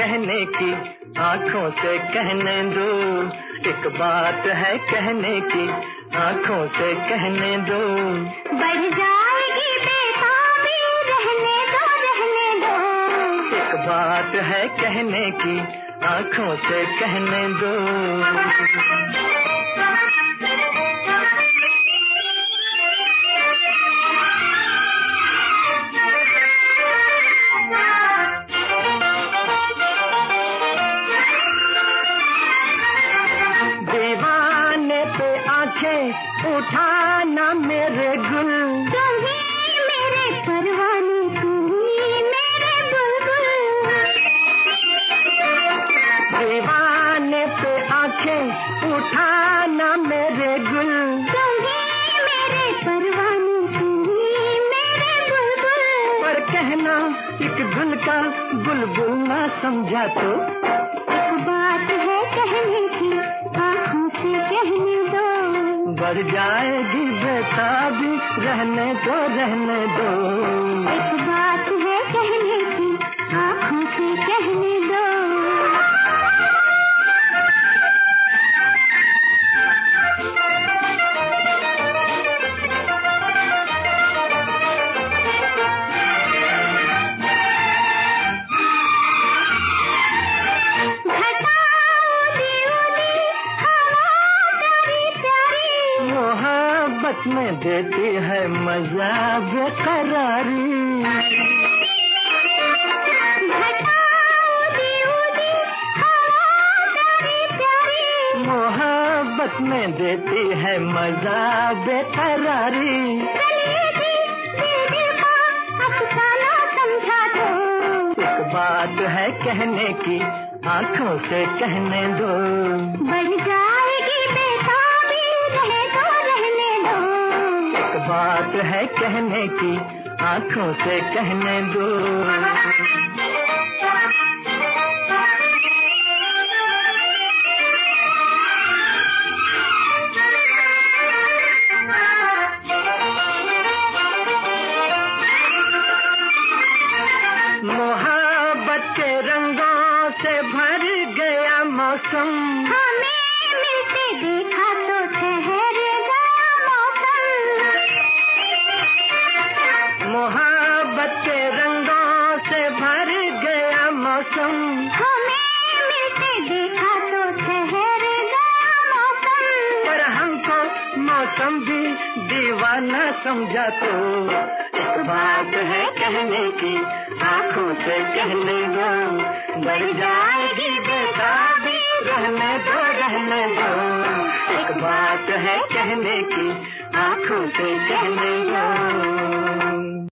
कहने की, आँखों से कहने दो। एक बात है कहने की, आँखों से कहने दो। बढ़ जाएगी बेताबी, रहने दो, रहने दो। एक बात है कहने की, आँखों से कहने दो। उठाना मेरे गुल, तुम्हीं मेरे परवाने, तुम्हीं मेरे बुलबुल। दीवाने पे आंखें उठाना मेरे गुल, तुम्हीं मेरे परवाने, तुम्हीं मेरे बुलबुल। पर कहना एक गुल का बुलबुल ना समझा तो। एक बात है कहने की, आँखों से कहने दो। बढ़ जाएगी बेताबी, रहने दो, रहने दो। एक बात है कहने की, आँखों से कहने दो। मोहब्बत में देती है मजा बेकरारी। मोहब्बत में देती है मजा बेकरारी। एक बात है कहने की, आँखों से कहने दो। बढ़ जाएगी बेताबी, रहे दो, रहने दो। एक बात है कहने की, आँखों से कहने दो। मोहब्बत के रंगों से भर गया मौसम, हमें मिलते देखा तो ठहर गया मौसम। मोहब्बत के रंगों से भर गया मौसम, हमें मिलते देखा तो ठहर गया मौसम। पर हमको मौसम भी दीवाना समझा तो। एक बात है कहने की, आँखों से कहने दो। बढ़ जाएगी बेताबी, रहने दो, रहने दो। एक बात है कहने की, आँखों से कहने दो।